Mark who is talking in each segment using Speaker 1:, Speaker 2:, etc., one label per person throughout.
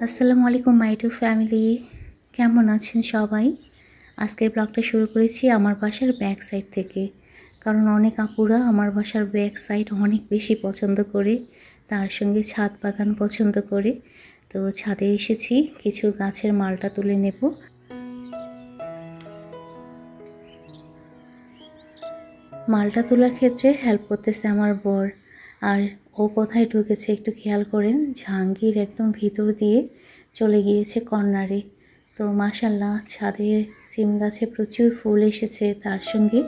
Speaker 1: আসসালামু আলাইকুম মাই to family, কেমন আছেন সবাই? আজকের ব্লগটা শুরু করেছি আমার বাসার ব্যাক সাইড থেকে, কারণ অনেক আপুরা আমার বাসার ব্যাক সাইড অনেক বেশি পছন্দ করে, তার সঙ্গে ছাদ বাগান পছন্দ করে। তো ছাদে এসেছি, কিছু গাছের মালটা তুলে নেব। মালটা তোলার ক্ষেত্রে হেল্প করতেছে আমার বর। আর ও কোথায় ঢুকেছে একটু খেয়াল করেন, ঝাঙ্গির একদম ভিতর দিয়ে চলে গিয়েছে কর্নারে। তো মাশাল্লাহ, ছাদের সিম গাছে প্রচুর ফুল এসেছে, তার সঙ্গে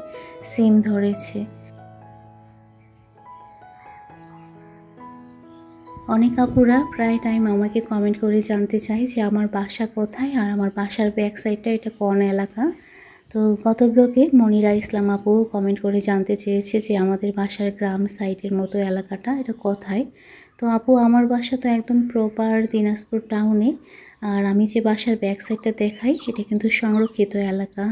Speaker 1: সিম ধরেছে। অনেক আপুরা প্রায় টাইম আমাকে কমেন্ট করে জানতে চায় যে আমার বাসা কোথায় আর আমার বাসার ব্যাক সাইডটা এটা কোন এলাকা। তো গত ব্লগে মনিরা ইসলাম আপু কমেন্ট করে জানতে চেয়েছে যে আমাদের বাসার গ্রাম সাইডের মতো এলাকাটা এটা কোথায়। তো আপু, আমার বাসা তো একদম প্রপার দিনাজপুর টাউনে, আর আমি যে বাসার ব্যাক সাইডটা দেখাই এটা কিন্তু সংরক্ষিত এলাকা।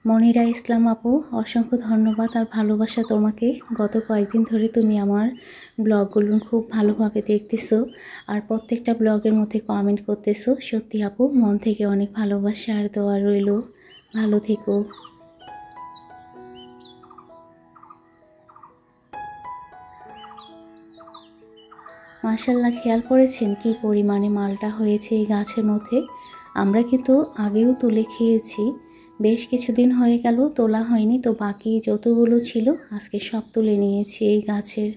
Speaker 1: মনিরা ইসলাম আপু, অসংখ্য ধন্যবাদ আর ভালোবাসা তোমাকে। গত কয়েকদিন ধরে তুমি আমার ব্লগগুলো খুব ভালোভাবে দেখতেছো আর প্রত্যেকটা ব্লগের মধ্যে কমেন্ট করতেছো। সত্যি আপু, মন থেকে অনেক ভালোবাসা আর দোয়া রইল। ভালো থেকো। মাশাল্লাহ, খেয়াল করেছেন কি পরিমাণে মালটা হয়েছে এই গাছের মধ্যে। আমরা কিন্তু আগেও তুলে খেয়েছি, বেশ কিছুদিন হয়ে গেল তোলা হয়নি, তো বাকি যতগুলো ছিল আজকে সব তুলে নিয়েছি এই গাছের।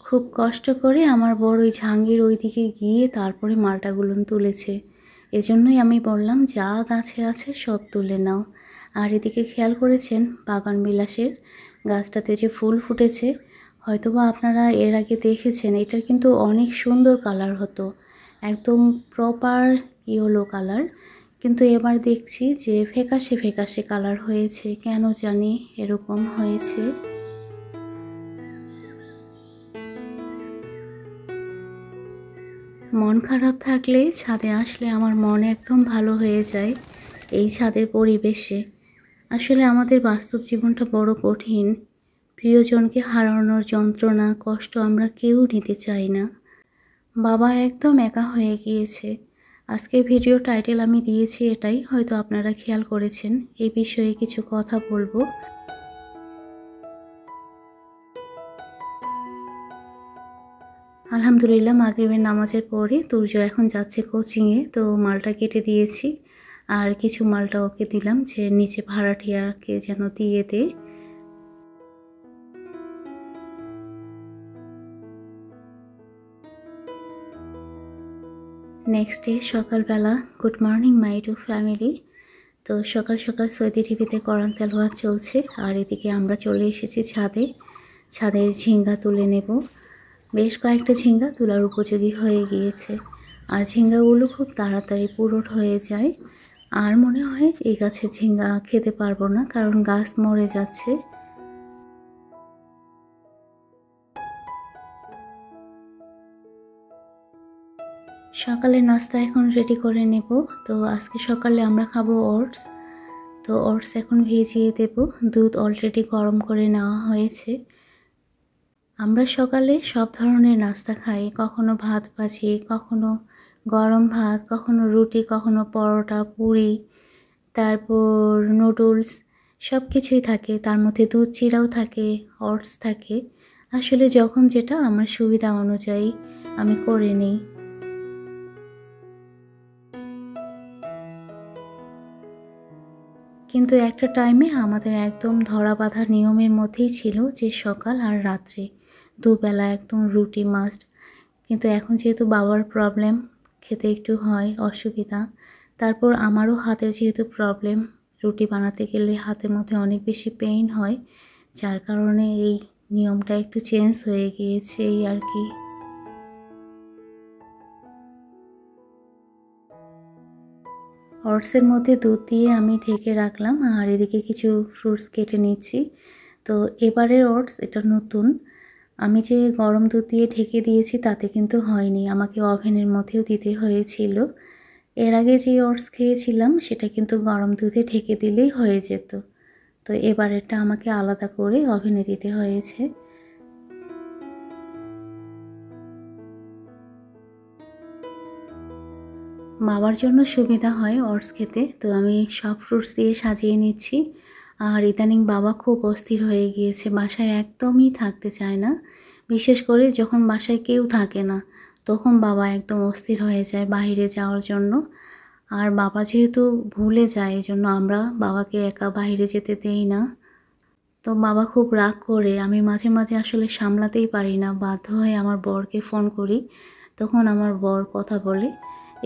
Speaker 1: খুব কষ্ট করে আমার বড় ওই ঝাঙ্গির ওই দিকে গিয়ে তারপরে মালটাগুলো তুলেছে। এজন্যই আমি বললাম যা গাছে আছে সব তুলে নাও। আর এদিকে খেয়াল করেছেন বাগান বিলাসের গাছটাতে যে ফুল ফুটেছে, হয়তোবা আপনারা এর আগে দেখেছেন, এটার কিন্তু অনেক সুন্দর কালার হতো, একদম প্রপার ইয়েলো কালার। কিন্তু এবার দেখছি যে ফ্যাকাশে ফ্যাকাশে কালার হয়েছে, কেন জানি এরকম হয়েছে। মন খারাপ থাকলে ছাদে আসলে আমার মন একদম ভালো হয়ে যায় এই ছাদের পরিবেশে। আসলে আমাদের বাস্তব জীবনটা বড় কঠিন, প্রিয়জনকে হারানোর যন্ত্রণা কষ্ট আমরা কেউ নিতে চাই না। বাবা একদম একা হয়ে গিয়েছে। আজকের ভিডিও টাইটেল আমি দিয়েছি এটাই, হয়তো আপনারা খেয়াল করেছেন। এই বিষয়ে কিছু কথা বলবো। আলহামদুলিল্লাহ, মাগরিবের নামাজের পরে তুর্য এখন যাচ্ছে কোচিংয়ে, তো মালটা কেটে দিয়েছি আর কিছু মালটা ওকে দিলাম যে নিচে ভাড়াটিয়াকে যেন দিয়ে দে। নেক্সট ডে সকালবেলা, good morning my to family. তো সকাল সকাল সৌদি টিভিতে কোরআন তেলাওয়াত চলছে আর এদিকে আমরা চলে এসেছি ছাদে। ছাদের ঝিঙ্গা তুলে নেব। বেশ কয়েকটা ঝিঙ্গা তোলার উপযোগী হয়ে গিয়েছে আর ঝিঙ্গাগুলো খুব তাড়াতাড়ি পুরোট হয়ে যায়। আর মনে হয় এই গাছের ঝিঙ্গা খেতে পারবো না, কারণ গাছ মরে যাচ্ছে। সকালের নাস্তা এখন রেডি করে নেব। তো আজকে সকালে আমরা খাবো ওটস। তো ওটস এখন ভিজিয়ে দেব, দুধ অলরেডি গরম করে নেওয়া হয়েছে। আমরা সকালে সব ধরনের নাস্তা খাই, কখনো ভাত ভাজি, কখনো গরম ভাত, কখনো রুটি, কখনো পরোটা, পুরি, তারপর নুডলস, সব কিছুই থাকে। তার মধ্যে দুধ চিড়াও থাকে, ওটস থাকে। আসলে যখন যেটা আমার সুবিধা অনুযায়ী আমি করে নিই। কিন্তু একটা টাইমে আমাদের একদম ধরা বাঁধা নিয়মের মধ্যেই ছিল যে সকাল আর রাত্রে দুবেলা একদম রুটি মাস্ট। কিন্তু এখন যেহেতু বাবার প্রবলেম, খেতে একটু হয় অসুবিধা, তারপর আমারও হাতের যেহেতু প্রবলেম, রুটি বানাতে গেলে হাতের মধ্যে অনেক বেশি পেইন হয়, যার কারণে এই নিয়মটা একটু চেঞ্জ হয়ে গিয়েছে এই আর কি। ওটসের মধ্যে দুধ দিয়ে আমি ঢেকে রাখলাম আর এদিকে কিছু ফ্রুটস কেটে নিচ্ছি। তো এবারের ওটস এটা নতুন, আমি যে গরম দুধ দিয়ে ঢেকে দিয়েছি তাতে কিন্তু হয়নি, আমাকে ওভেনের মধ্যেও দিতে হয়েছিল। এর আগে যে ওটস খেয়েছিলাম সেটা কিন্তু গরম দুধে ঢেকে দিলেই হয়ে যেত, তো এবারেরটা আমাকে আলাদা করে ওভেনে দিতে হয়েছে। বাবার জন্য সুবিধা হয় ওটস খেতে, তো আমি সব ফ্রুটস দিয়ে সাজিয়ে নিচ্ছি। আর ইদানিং বাবা খুব অস্থির হয়ে গিয়েছে, বাসায় একদমই থাকতে চায় না। বিশেষ করে যখন বাসায় কেউ থাকে না, তখন বাবা একদম অস্থির হয়ে যায় বাইরে যাওয়ার জন্য। আর বাবা যেহেতু ভুলে যায়, এজন্য আমরা বাবাকে একা বাইরে যেতে দেই না। তো বাবা খুব রাগ করে, আমি মাঝে মাঝে আসলে সামলাতেই পারি না, বাধ্য হয়ে আমার বরকে ফোন করি। তখন আমার বর কথা বলে,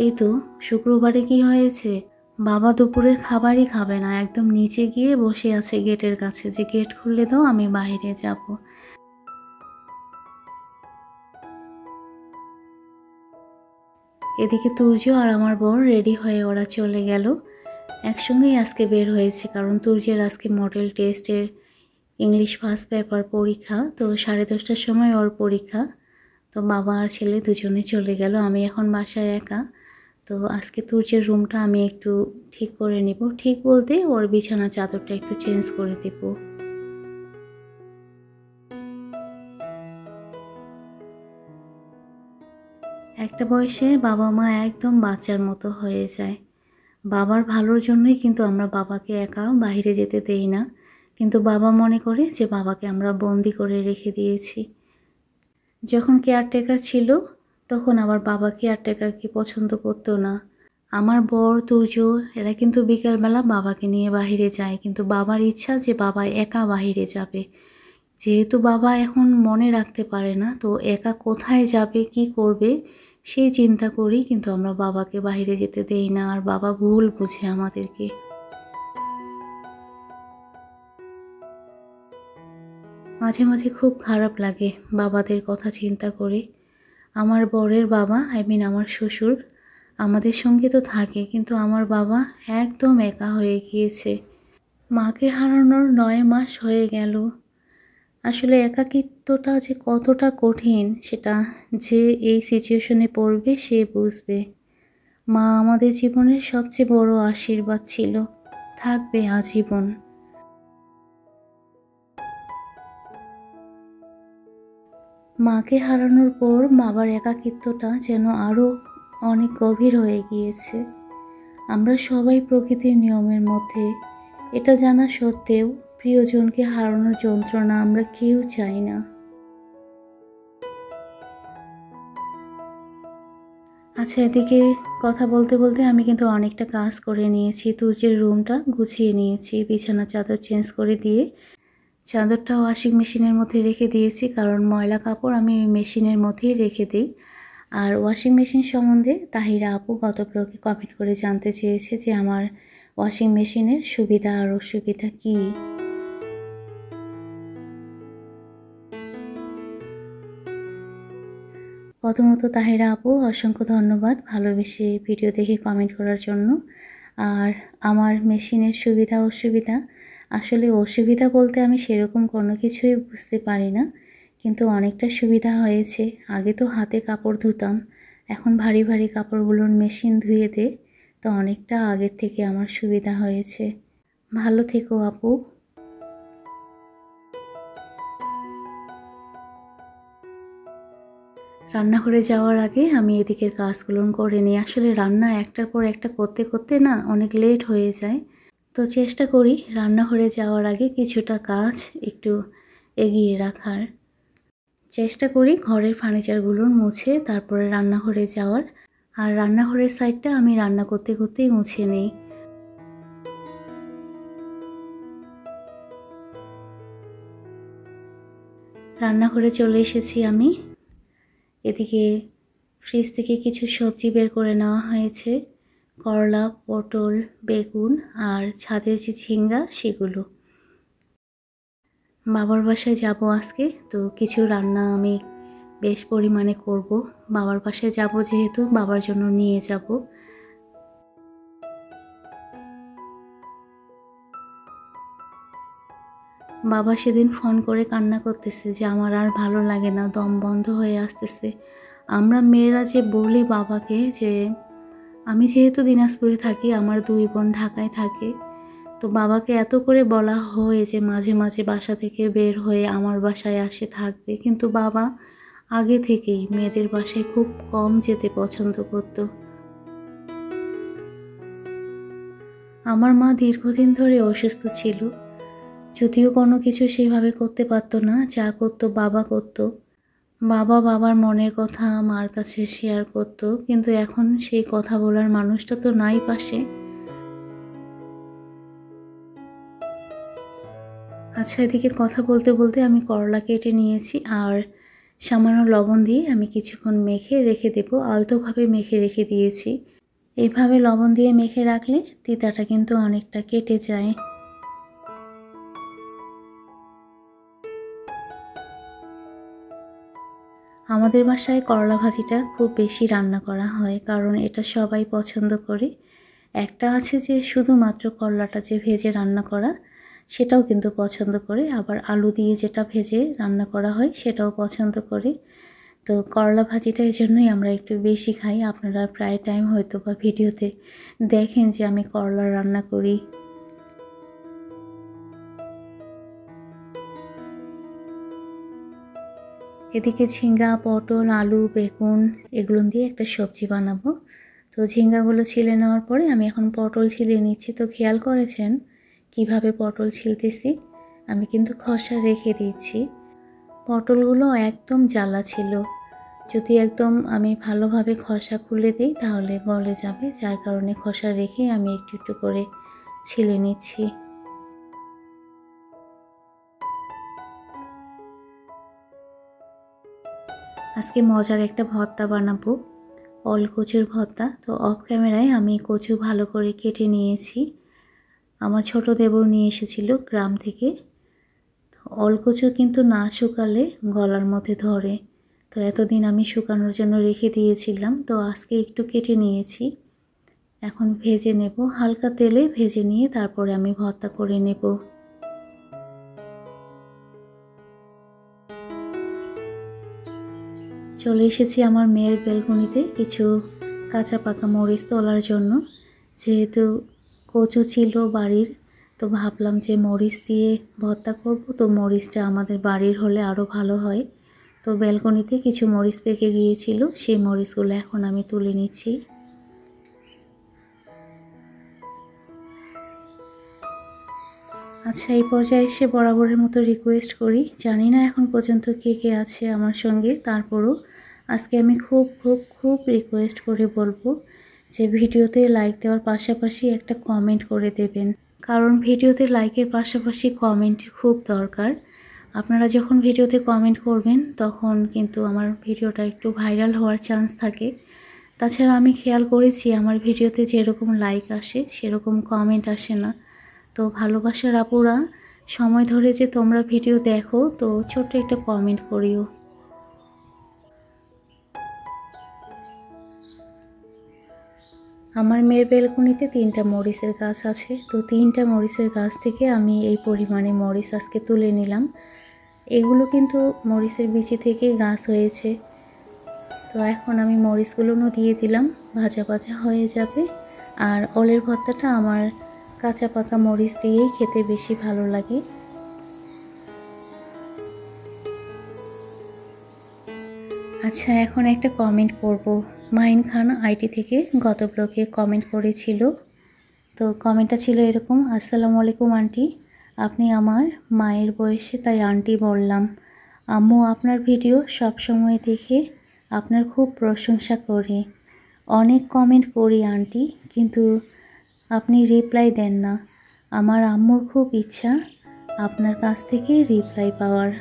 Speaker 1: এই তো শুক্রবারে কি হয়েছে, বাবা দুপুরের খাবারই খাবে না, একদম নিচে গিয়ে বসে আছে গেটের কাছে, যে গেট খুললে দাও আমি বাইরে যাব। এদিকে তুর্য আর আমার বর রেডি হয়ে ওরা চলে গেল। একসঙ্গেই আজকে বের হয়েছে, কারণ তুর্যের আজকে মডেল টেস্টের ইংলিশ ফার্স্ট পেপার পরীক্ষা, তো 10:30টার সময় ওর পরীক্ষা। তো বাবা আর ছেলে দুজনে চলে গেল, আমি এখন বাসায় একা। তো আজকে তুর্যের রুমটা আমি একটু ঠিক করে নিব, ঠিক বলতে ওর বিছানা চাদরটা একটু চেঞ্জ করে দেব। একটা বয়সে বাবা মা একদম বাচ্চার মতো হয়ে যায়। বাবার ভালোর জন্যই কিন্তু আমরা বাবাকে একা বাইরে যেতে দেই না, কিন্তু বাবা মনে করে যে বাবাকে আমরা বন্দি করে রেখে দিয়েছি। যখন কেয়ারটেকার ছিল, তখন আবার বাবা কেয়ারটেকারকে পছন্দ করতো না। আমার বর তুর্য এরা কিন্তু বিকেলবেলা বাবাকে নিয়ে বাহিরে যায়, কিন্তু বাবার ইচ্ছা যে বাবা একা বাহিরে যাবে। যেহেতু বাবা এখন মনে রাখতে পারে না, তো একা কোথায় যাবে কি করবে সেই চিন্তা করি, কিন্তু আমরা বাবাকে বাহিরে যেতে দেই না, আর বাবা ভুল বুঝে আমাদেরকে। মাঝে মাঝে খুব খারাপ লাগে বাবাদের কথা চিন্তা করে। আমার বরের বাবা, আমার শ্বশুর আমাদের সঙ্গে তো থাকে, কিন্তু আমার বাবা একদম একা হয়ে গিয়েছে। মাকে হারানোর 9 মাস হয়ে গেল। আসলে একাকিত্বটা যে কতটা কঠিন, সেটা যে এই সিচুয়েশনে পড়বে সে বুঝবে। মা আমাদের জীবনের সবচেয়ে বড় আশীর্বাদ ছিল, থাকবে আজীবন। মাকে হারানোর পর বাবার একাকিত্বটা যেন আরও অনেক গভীর হয়ে গিয়েছে। আমরা সবাই প্রকৃতির নিয়মের মধ্যে, এটা জানা সত্ত্বেও প্রিয়জনকে হারানোর যন্ত্রণা আমরা কেউ চাই না। আচ্ছা, এদিকে কথা বলতে বলতে আমি কিন্তু অনেকটা কাজ করে নিয়েছি। তুর্যের রুমটা গুছিয়ে নিয়েছি, বিছানা চাদর চেঞ্জ করে দিয়ে চাদরটা ওয়াশিং মেশিনের মধ্যে রেখে দিয়েছি, কারণ ময়লা কাপড় আমি মেশিনের মধ্যেই রেখে দিই। আর ওয়াশিং মেশিন সম্বন্ধে তাহিরা আপু গত ব্লগে কমেন্ট করে জানতে চেয়েছে যে আমার ওয়াশিং মেশিনের সুবিধা আর অসুবিধা কী। প্রথমত তাহিরা আপু অসংখ্য ধন্যবাদ ভালোবেসে ভিডিও দেখে কমেন্ট করার জন্য। আর আমার মেশিনের সুবিধা অসুবিধা, আসলে অসুবিধা বলতে আমি সেরকম কোনো কিছুই বুঝতে পারি না, কিন্তু অনেকটা সুবিধা হয়েছে। আগে তো হাতে কাপড় ধুতাম, এখন ভারী ভারী কাপড়গুলোর মেশিন ধুয়ে দে, তো অনেকটা আগের থেকে আমার সুবিধা হয়েছে। ভালো থেকো আপু। রান্নাঘরে যাওয়ার আগে আমি এদিকের কাজগুলো করে নিই। আসলে রান্না একটার পর একটা করতে করতে না অনেক লেট হয়ে যায়, তো চেষ্টা করি রান্নাঘরে যাওয়ার আগে কিছুটা কাজ একটু এগিয়ে রাখার। চেষ্টা করি ঘরের ফার্নিচারগুলো মুছে তারপরে রান্নাঘরে যাওয়ার, আর রান্নাঘরের সাইডটা আমি রান্না করতে করতেই মুছে নিই। রান্নাঘরে চলে এসেছি আমি। এদিকে ফ্রিজ থেকে কিছু সবজি বের করে নেওয়া হয়েছে, করলা, পটল, বেগুন আর ছাদের যে ঝিঙ্গা সেগুলো। বাবার বাসায় যাব আজকে, তো কিছু রান্না আমি বেশ পরিমাণে করব। বাবার বাসায় যাব যেহেতু, বাবার জন্য নিয়ে যাব। বাবা সেদিন ফোন করে কান্না করতেছে যে আমার আর ভালো লাগে না, দম বন্ধ হয়ে আসতেছে। আমরা মেয়েরা যে বলি বাবাকে যে আমি যেহেতু দিনাজপুরে থাকি, আমার 2 বোন ঢাকায় থাকে, তো বাবাকে এত করে বলা হয় যে মাঝে মাঝে বাসা থেকে বের হয়ে আমার বাসায় আসে থাকবে, কিন্তু বাবা আগে থেকেই মেয়েদের বাসায় খুব কম যেতে পছন্দ করত। আমার মা দীর্ঘদিন ধরে অসুস্থ ছিল, যদিও কোনো কিছু সেভাবে করতে পারতো না। যা করতো বাবা করতো। বাবা বাবার মনের কথা মার কাছে শেয়ার করতো, কিন্তু এখন সেই কথা বলার মানুষটা তো নাই পাশে। আচ্ছা, এদিকে কথা বলতে বলতে আমি করলা কেটে নিয়েছি, আর সামান্য লবণ দিয়ে আমি কিছুক্ষণ মেখে রেখে দেবো। আলতোভাবে মেখে রেখে দিয়েছি। এইভাবে লবণ দিয়ে মেখে রাখলে তিতাটা কিন্তু অনেকটা কেটে যায়। আমাদের বাসায় করলা ভাজিটা খুব বেশি রান্না করা হয়, কারণ এটা সবাই পছন্দ করে। একটা আছে যে শুধুমাত্র করলাটা যে ভেজে রান্না করা, সেটাও কিন্তু পছন্দ করে। আবার আলু দিয়ে যেটা ভেজে রান্না করা হয় সেটাও পছন্দ করে। তো করলা ভাজিটা এই জন্যই আমরা একটু বেশি খাই। আপনারা প্রায় টাইম হয়তো বা ভিডিওতে দেখেন যে আমি করলা রান্না করি। এদিকে ঝিঙ্গা, পটল, আলু, বেগুন এগুলো দিয়ে একটা সবজি বানাবো। তো ঝিঙ্গাগুলো ছিলে নেওয়ার পরে আমি এখন পটল ছিলে নিচ্ছি। তো খেয়াল করেছেন কিভাবে পটল ছিলতেছি? আমি কিন্তু খোসা রেখে দিচ্ছি। পটলগুলো একদম জ্বালা ছিল। যদি একদম আমি ভালোভাবে খোসা খুলে দিই তাহলে গলে যাবে, যার কারণে খোসা রেখে আমি একটু একটু করে ছিলে নিচ্ছি। আজকে মজার একটা ভর্তা বানাবো, কচুর ভর্তা। তো অফ ক্যামেরায় আমি কচু ভালো করে কেটে নিয়েছি। আমার ছোট দেবর নিয়ে এসেছিল গ্রাম থেকে। কচু কিন্তু না শুকালে গলার মধ্যে ধরে, তো এতদিন আমি শুকানোর জন্য রেখে দিয়েছিলাম। তো আজকে একটু কেটে নিয়েছি, এখন ভেজে নেব। হালকা তেলে ভেজে নিয়ে তারপরে আমি ভর্তা করে নেব। চলে এসেছি আমার মেয়ের বেলকনিতে কিছু কাঁচা পাকা মরিচ তোলার জন্য। যেহেতু কচু ছিল বাড়ির, তো ভাবলাম যে মরিচ দিয়ে ভর্তা করব। তো মরিচটা আমাদের বাড়ির হলে আরও ভালো হয়। তো বেলকনিতে কিছু মরিচ পেকে গিয়েছিল, সেই মরিচগুলো এখন আমি তুলে নিচ্ছি। আচ্ছা, এই পর্যায়ে এসে বরাবরের মতো রিকোয়েস্ট করি, জানি না এখন পর্যন্ত কে কে আছে আমার সঙ্গে, তারপরও আজকে আমি খুব খুব খুব রিকোয়েস্ট করে বলবো যে ভিডিওতে লাইক দেওয়ার পাশাপাশি একটা কমেন্ট করে দেবেন। কারণ ভিডিওতে লাইকের পাশাপাশি কমেন্ট খুব দরকার। আপনারা যখন ভিডিওতে কমেন্ট করবেন তখন কিন্তু আমার ভিডিওটা একটু ভাইরাল হওয়ার চান্স থাকে। তাছাড়া আমি খেয়াল করেছি আমার ভিডিওতে যেরকম লাইক আসে সেরকম কমেন্ট আসে না। তো ভালোবাসার আপুরা, সময় ধরে যে তোমরা ভিডিও দেখো, তো ছোট্ট একটা কমেন্ট করিও। আমার মেয়ের বেলকনিতে 3টা মরিচের গাছ আছে। তো 3টা মরিচের গাছ থেকে আমি এই পরিমাণে মরিচ আজকে তুলে নিলাম। এগুলো কিন্তু মরিচের বিচি থেকে গাছ হয়েছে। তো এখন আমি মরিচগুলোও দিয়ে দিলাম, ভাজা ভাজা হয়ে যাবে। আর ওলের ভর্তাটা আমার কাঁচা পাকা মরিচ দিয়েই খেতে বেশি ভালো লাগে। আচ্ছা, এখন একটা কমেন্ট করব। মাহিন খান আইটি থেকে গত ব্লগে কমেন্ট করেছিল। তো কমেন্টটা ছিল এরকম: আসসালামু আলাইকুম আন্টি, আপনি আমার মায়ের বয়সে তাই আন্টি বললাম। আম্মু আপনার ভিডিও সব সময় দেখে আপনার খুব প্রশংসা করি। অনেক কমেন্ট করি আন্টি, কিন্তু আপনি রিপ্লাই দেন না। আমার আম্মুর খুব ইচ্ছা আপনার কাছ থেকে রিপ্লাই পাওয়ার।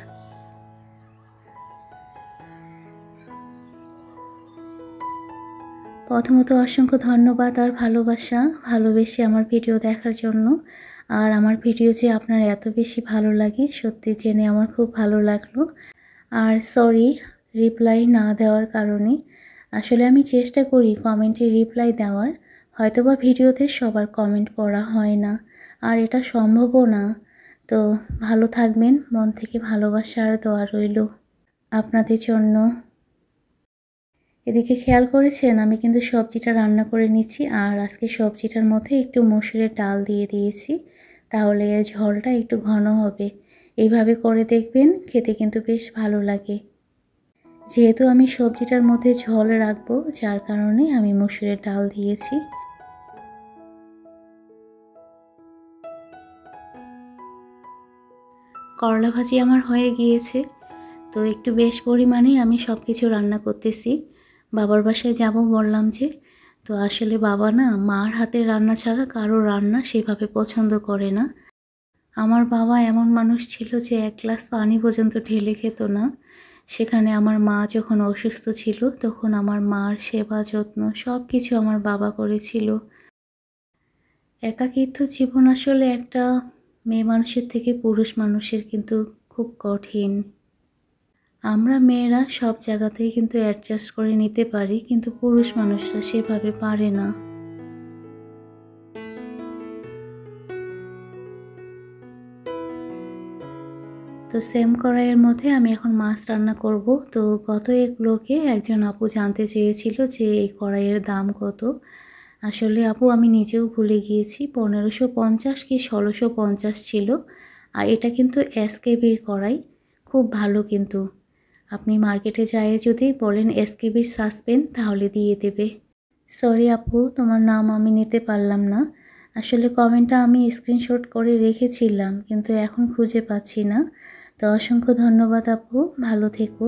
Speaker 1: প্রথমত অসংখ্য ধন্যবাদ আর ভালোবাসা, ভালোবেসে আমার ভিডিও দেখার জন্য। আর আমার ভিডিও যে আপনার এত বেশি ভালো লাগে সত্যি জেনে আমার খুব ভালো লাগলো। আর সরি রিপ্লাই না দেওয়ার কারণে। আসলে আমি চেষ্টা করি কমেন্টে রিপ্লাই দেওয়ার, হয়তোবা ভিডিওতে সবার কমেন্ট পড়া হয় না, আর এটা সম্ভবও না। তো ভালো থাকবেন, মন থেকে ভালোবাসা আর দোয়া রইল আপনাদের জন্য। এদিকে খেয়াল করেছেন আমি কিন্তু সবজিটা রান্না করে নিচ্ছি, আর আজকে সবজিটার মধ্যে একটু মসুরের ডাল দিয়ে দিয়েছি, তাহলে এর ঝোলটা একটু ঘন হবে। এইভাবে করে দেখবেন, খেতে কিন্তু বেশ ভালো লাগে। যেহেতু আমি সবজিটার মধ্যে ঝোল রাখবো, যার কারণে আমি মসুরের ডাল দিয়েছি। করলা ভাজি আমার হয়ে গিয়েছে। তো একটু বেশ পরিমাণেই আমি সব কিছু রান্না করতেছি। বাবার বাসায় যাব বললাম যে, তো আসলে বাবা না মার হাতের রান্না ছাড়া কারো রান্না সেভাবে পছন্দ করে না। আমার বাবা এমন মানুষ ছিল যে এক গ্লাস পানি পর্যন্ত ঢেলে খেত না। সেখানে আমার মা যখন অসুস্থ ছিল তখন আমার মার সেবা যত্ন সব কিছু আমার বাবা করেছিল। একাকিত্ব জীবন আসলে একটা মেয়ে মানুষের থেকে পুরুষ মানুষের কিন্তু খুব কঠিন। আমরা মেয়েরা সব জায়গাতেই কিন্তু অ্যাডজাস্ট করে নিতে পারি, কিন্তু পুরুষ মানুষরা সেভাবে পারে না। তো সেম কড়াইয়ের মধ্যে আমি এখন মাছ রান্না করব। তো গত এক ব্লগে একজন আপু জানতে চেয়েছিল যে এই কড়াইয়ের দাম কত। আসলে আপু আমি নিজেও ভুলে গিয়েছি, 1550 কি 1650 ছিল। আর এটা কিন্তু এসকেবির কড়াই, খুব ভালো কিন্তু। আপনি মার্কেটে যেয়ে যদি বলেন এসকেবির সাসপেন তাহলে দিয়ে দেবে। সরি আপু, তোমার নাম আমি নিতে পারলাম না। আসলে কমেন্টটা আমি স্ক্রিনশট করে রেখেছিলাম কিন্তু এখন খুঁজে পাচ্ছি না। তো অসংখ্য ধন্যবাদ আপু, ভালো থেকো।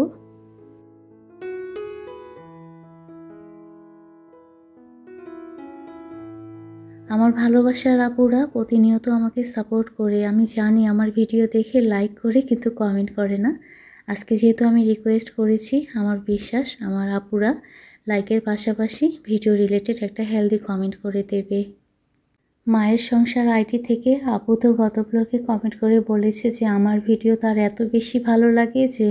Speaker 1: আমার ভালোবাসার আপুরা প্রতিনিয়ত আমাকে সাপোর্ট করে, আমি জানি আমার ভিডিও দেখে লাইক করে কিন্তু কমেন্ট করে না। আজকে যেহেতু আমি রিকোয়েস্ট করেছি, আমার বিশ্বাস আমার আপুরা লাইকের পাশাপাশি ভিডিও রিলেটেড একটা হেলদি কমেন্ট করে দেবে। মায়ের সংসার আইটি থেকে আপু তো গত ব্লগে কমেন্ট করে বলেছে যে আমার ভিডিও তার এত বেশি ভালো লাগে যে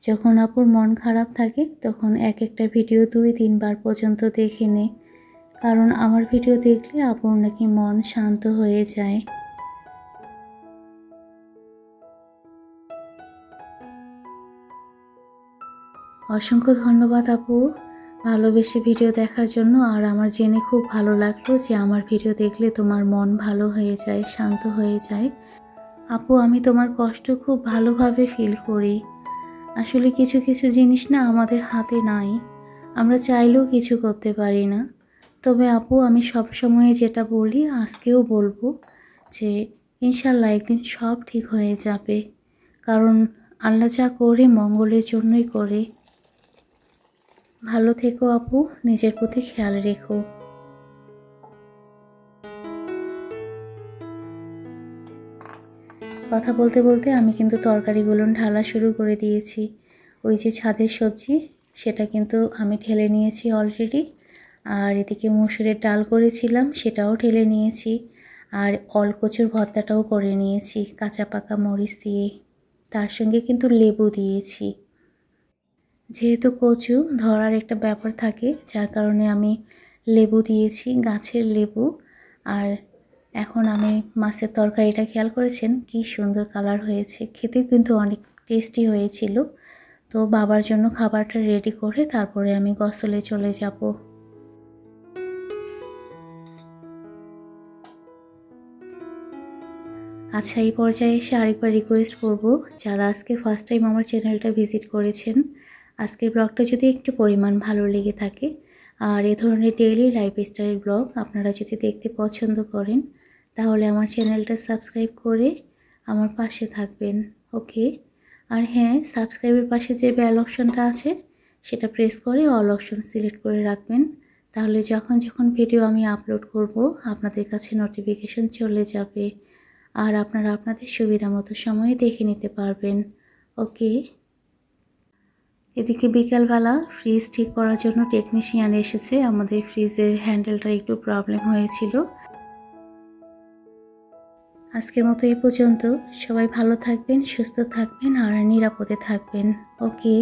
Speaker 1: যখন আপুর মন খারাপ থাকে তখন এক একটা ভিডিও 2-3 বার পর্যন্ত দেখে নেয়। কারণ আমার ভিডিও দেখলে আপুর নাকি মন শান্ত হয়ে যায়। অসংখ্য ধন্যবাদ আপু ভালোবেসে ভিডিও দেখার জন্য। আর আমার জেনে খুব ভালো লাগলো যে আমার ভিডিও দেখলে তোমার মন ভালো হয়ে যায়, শান্ত হয়ে যায়। আপু আমি তোমার কষ্ট খুব ভালোভাবে ফিল করি। আসলে কিছু কিছু জিনিস না আমাদের হাতে নাই, আমরা চাইলেও কিছু করতে পারি না। তবে আপু আমি সব সময় যেটা বলি, আজকেও বলবো যে ইনশাল্লাহ একদিন সব ঠিক হয়ে যাবে। কারণ আল্লাহ যা করে মঙ্গলের জন্যই করে। ভালো থেকো আপু, নিজের প্রতি খেয়াল রেখো। কথা বলতে বলতে আমি কিন্তু তরকারিগুলো ঢালা শুরু করে দিয়েছি। ওই যে ছাদের সবজি সেটা কিন্তু আমি ঢেলে নিয়েছি অলরেডি। আর এদিকে মসুরের ডাল করেছিলাম সেটাও ঢেলে নিয়েছি। আর অলকচুর ভর্তাটাও করে নিয়েছি কাঁচা পাকা মরিচ দিয়ে, তার সঙ্গে কিন্তু লেবু দিয়েছি। যেহেতু কচু ধরার একটা ব্যাপার থাকে যার কারণে আমি লেবু দিয়েছি, গাছের লেবু। আর এখন আমি মাছের তরকারিটা খেয়াল করেছেন কি সুন্দর কালার হয়েছে, খেতেও কিন্তু অনেক টেস্টি হয়েছিল। তো বাবার জন্য খাবারটা রেডি করে তারপরে আমি গোসলে চলে যাব। আচ্ছা, এই পর্যায়ে এসে আরেকবার রিকোয়েস্ট করব, যারা আজকে ফার্স্ট টাইম আমার চ্যানেলটা ভিজিট করেছেন, আজকের ব্লগটা যদি একটু পরিমাণ ভালো লেগে থাকে আর এ ধরনের ডেইলি লাইফস্টাইল ব্লগ আপনারা যদি দেখতে পছন্দ করেন তাহলে আমার চ্যানেলটা সাবস্ক্রাইব করে আমার পাশে থাকবেন। ওকে। আর হ্যাঁ, সাবস্ক্রাইবের পাশে যে বেল অপশনটা আছে সেটা প্রেস করে অল অপশন সিলেক্ট করে রাখবেন। তাহলে যখন ভিডিও আমি আপলোড করব আপনাদের কাছে নোটিফিকেশন চলে যাবে আর আপনারা আপনাদের সুবিধা মতো সময়ে দেখে নিতে পারবেন। ওকে। এদিকে বিকালবেলা ফ্রিজ ঠিক করার জন্য টেকনিশিয়ান এসেছে। আমাদের ফ্রিজের হ্যান্ডেলটা একটু প্রবলেম হয়েছিল। আজকের মতো এই পর্যন্ত। সবাই ভালো থাকবেন, সুস্থ থাকবেন আর নিরাপদে থাকবেন। ওকে।